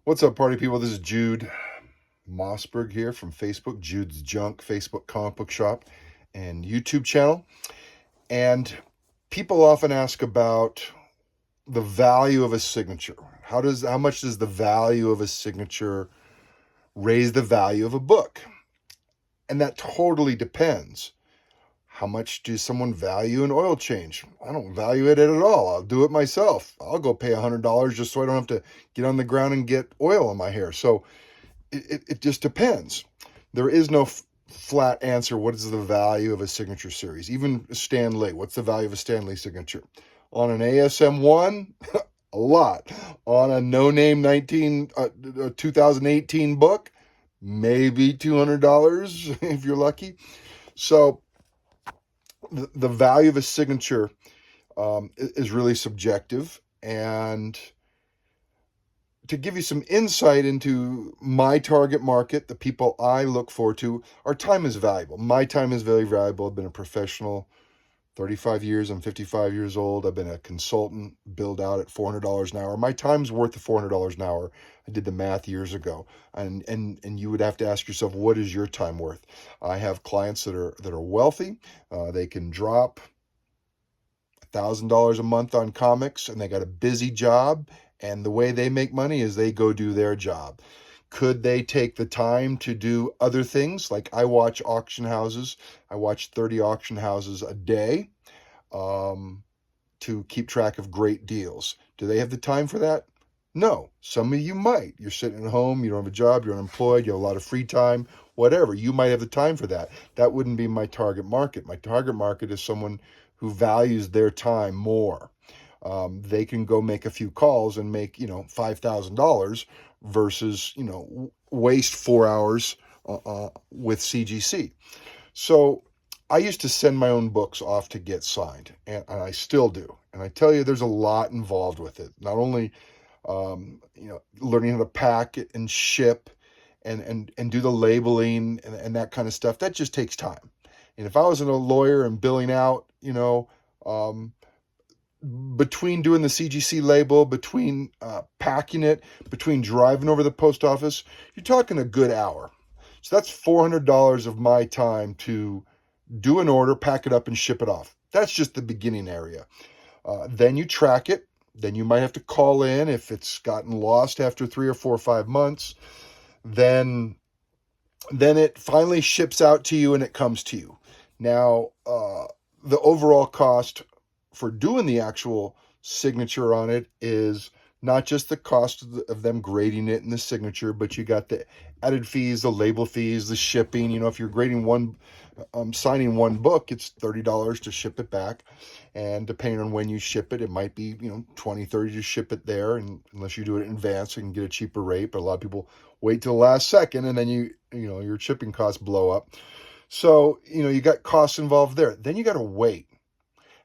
What's up, party people? This is Jude Mossberg here from Facebook, Jude's Junk, Facebook comic book shop, and YouTube channel. And people often ask about the value of a signature. How much does the value of a signature raise the value of a book? And that totally depends. How much does someone value an oil change? I don't value it at all. I'll do it myself. I'll go pay $100 just so I don't have to get on the ground and get oil in my hair. So it just depends. There is no flat answer. What is the value of a signature series? Even Stan Lee. What's the value of a Stan Lee signature? On an ASM1, a lot. On a no-name 2018 book, maybe $200 if you're lucky. So the value of a signature is really subjective. And to give you some insight into my target market, the people I look forward to, our time is valuable. My time is very valuable. I've been a professional 35 years. I'm 55 years old. I've been a consultant, billed out at $400 an hour. My time's worth the $400 an hour. I did the math years ago. And you would have to ask yourself, what is your time worth? I have clients that are wealthy. They can drop $1,000 a month on comics, and they got a busy job. And the way they make money is they go do their job. Could they take the time to do other things? Like I watch auction houses. I watch 30 auction houses a day to keep track of great deals. Do they have the time for that? No. Some of you might. You're sitting at home, you don't have a job, you're unemployed, you have a lot of free time, whatever. You might have the time for that. That wouldn't be my target market. My target market is someone who values their time more. They can go make a few calls and make, $5,000 versus, waste 4 hours with CGC. So I used to send my own books off to get signed, and I still do. And I tell you, there's a lot involved with it. Not only, learning how to pack it and ship and do the labeling and that kind of stuff. That just takes time. And if I wasn't a lawyer and billing out, between doing the CGC label, between packing it, between driving over the post office, you're talking a good hour. So that's $400 of my time to do an order, pack it up, and ship it off. That's just the beginning area. Then you track it. Then you might have to call in if it's gotten lost after 3 or 4 or 5 months. Then it finally ships out to you and it comes to you. Now, the overall cost for doing the actual signature on it is not just the cost of them grading it and the signature, but you got the added fees, the label fees, the shipping. If you're signing one book, it's $30 to ship it back. And depending on when you ship it, it might be, $20, $30 to ship it there. And unless you do it in advance, you can get a cheaper rate. But a lot of people wait till the last second, and then your shipping costs blow up. So, you got costs involved there. Then you got to wait.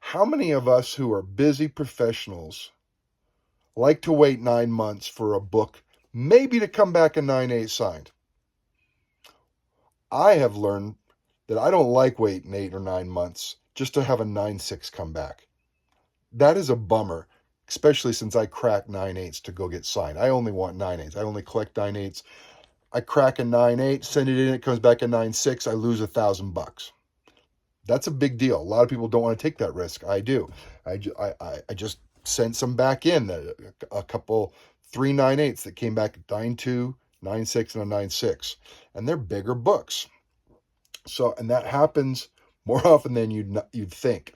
How many of us who are busy professionals like to wait 9 months for a book, maybe to come back a 9.8 signed? I have learned that I don't like waiting 8 or 9 months just to have a 9.6 come back. That is a bummer, especially since I crack 9.8s to go get signed. I only want 9.8s. I only collect 9.8s. I crack a 9.8, send it in, it comes back a 9.6, I lose $1,000. That's a big deal. A lot of people don't want to take that risk. I do. I just sent some back in, a couple 3 9.8s that came back at 9.2, 9.6, and a 9.6. And they're bigger books. So, and that happens more often than you'd think.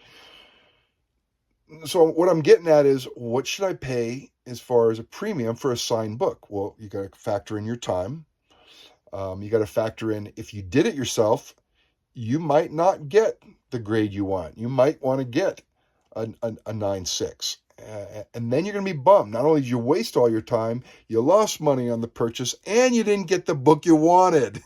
So what I'm getting at is, what should I pay as far as a premium for a signed book? Well, you got to factor in your time. You got to factor in, if you did it yourself, you might not get the grade you want. You might want to get a 9.6. And then you're going to be bummed. Not only did you waste all your time, you lost money on the purchase, and you didn't get the book you wanted.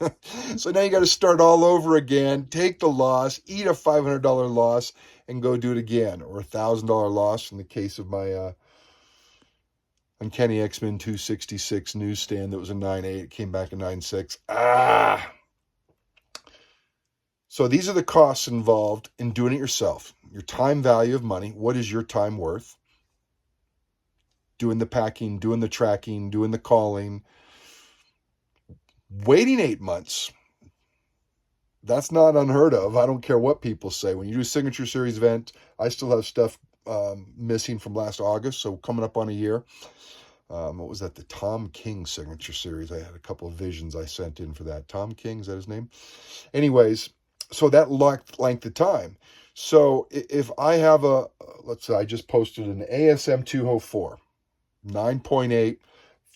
So now you got to start all over again, take the loss, eat a $500 loss, and go do it again. Or a $1,000 loss in the case of my Uncanny X-Men 266 newsstand that was a 9.8. It came back a 9.6. So these are the costs involved in doing it yourself. Your time value of money. What is your time worth? doing the packing, doing the tracking, doing the calling. Waiting 8 months, that's not unheard of. I don't care what people say. When you do a Signature Series event, I still have stuff missing from last August, so coming up on a year. What was that? The Tom King Signature Series. I had a couple of visions I sent in for that. Tom King, is that his name? Anyways, so that length of time. So if I have let's say I just posted an ASM 204, 9.8,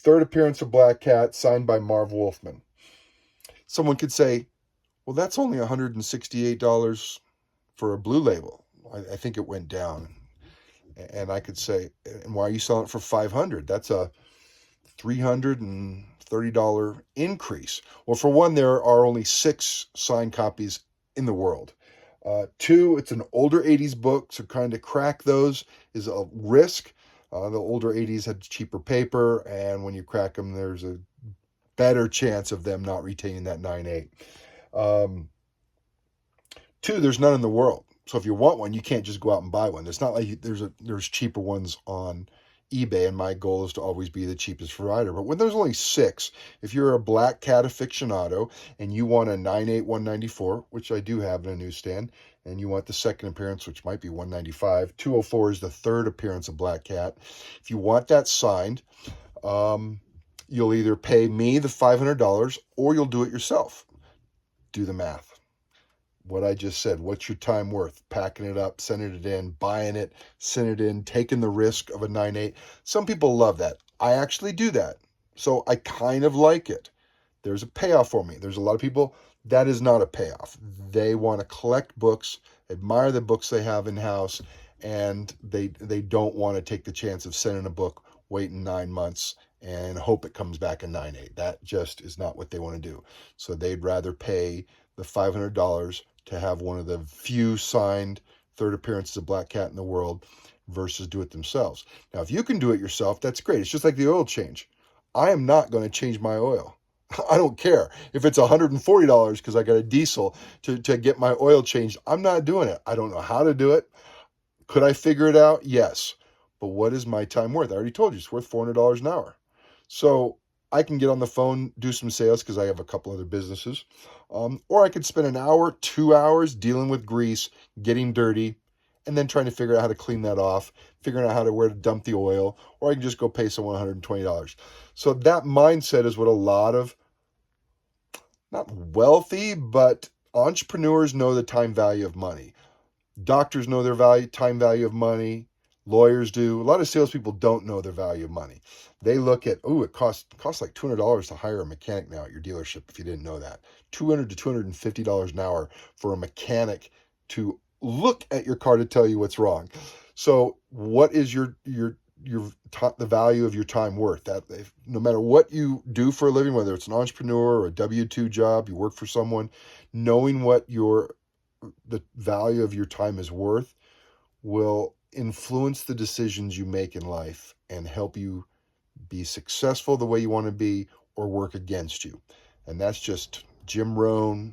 third appearance of Black Cat, signed by Marv Wolfman. Someone could say, well, that's only $168 for a blue label. I think it went down. And I could say, and why are you selling it for $500? That's a $330 increase. Well, for one, there are only 6 signed copies in the world. 2, it's an older 80s book, so kind of crack those is a risk. The older 80s had cheaper paper, and when you crack them, there's a better chance of them not retaining that 9.8. 2, there's none in the world. So if you want one, you can't just go out and buy one. It's not like there's cheaper ones on eBay, and my goal is to always be the cheapest provider. But when there's only 6, if you're a Black Cat aficionado and you want a 9.8 194, which I do have in a newsstand, and you want the second appearance, which might be 195, 204 is the third appearance of Black Cat. If you want that signed, you'll either pay me the $500 or you'll do it yourself. Do the math. What I just said, what's your time worth? Packing it up, sending it in, buying it, sending it in, taking the risk of a 9.8. Some people love that. I actually do that. So I kind of like it. There's a payoff for me. There's a lot of people, that is not a payoff. They want to collect books, admire the books they have in-house, and they don't want to take the chance of sending a book, waiting 9 months, and hope it comes back a 9.8. That just is not what they want to do. So they'd rather pay the $500 to have one of the few signed third appearances of Black Cat in the world versus do it themselves. Now, if you can do it yourself, that's great. It's just like the oil change. I am not going to change my oil. I don't care. If it's $140 because I got a diesel to get my oil changed, I'm not doing it. I don't know how to do it. Could I figure it out? Yes. But what is my time worth? I already told you, it's worth $400 an hour. So I can get on the phone, do some sales because I have a couple other businesses. Or I could spend an hour, 2 hours dealing with grease, getting dirty, and then trying to figure out how to clean that off, figuring out where to dump the oil, or I can just go pay someone $120. So that mindset is what a lot of, not wealthy, but entrepreneurs know the time value of money. Doctors know their time value of money. Lawyers do. A lot of salespeople don't know their value of money. They look at, it costs like $200 to hire a mechanic now at your dealership, if you didn't know that. $200 to $250 an hour for a mechanic to look at your car to tell you what's wrong. So what is the value of your time worth? That no matter what you do for a living, whether it's an entrepreneur or a W-2 job, you work for someone, knowing what the value of your time is worth will influence the decisions you make in life and help you be successful the way you want to be or work against you. And that's just Jim Rohn.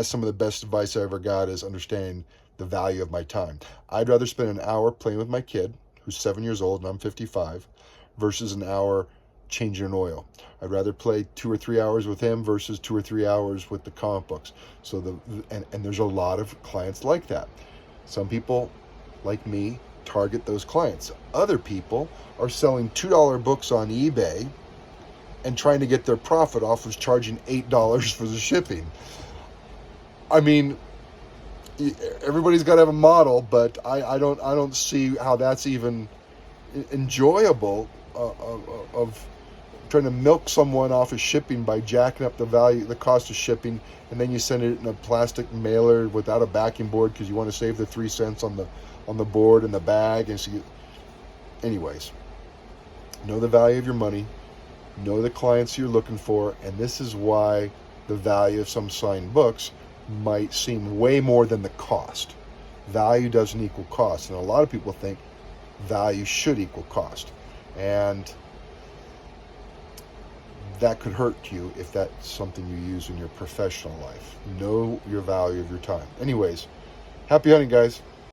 Some of the best advice I ever got is understanding the value of my time. I'd rather spend an hour playing with my kid, who's 7 years old and I'm 55, versus an hour changing an oil. I'd rather play 2 or 3 hours with him versus 2 or 3 hours with the comic books. So and there's a lot of clients like that. Some people, like me, target those clients. Other people are selling $2 books on eBay and trying to get their profit off of charging $8 for the shipping. I mean, everybody's got to have a model, but I don't see how that's even enjoyable of trying to milk someone off of shipping by jacking up the cost of shipping, and then you send it in a plastic mailer without a backing board because you want to save the 3 cents on the board and the bag. And so anyways, know the value of your money, know the clients you're looking for, and this is why the value of some signed books might seem way more than the cost. Value doesn't equal cost, and a lot of people think value should equal cost, and that could hurt you if that's something you use in your professional life. Know your value of your time. Anyways, happy hunting, guys.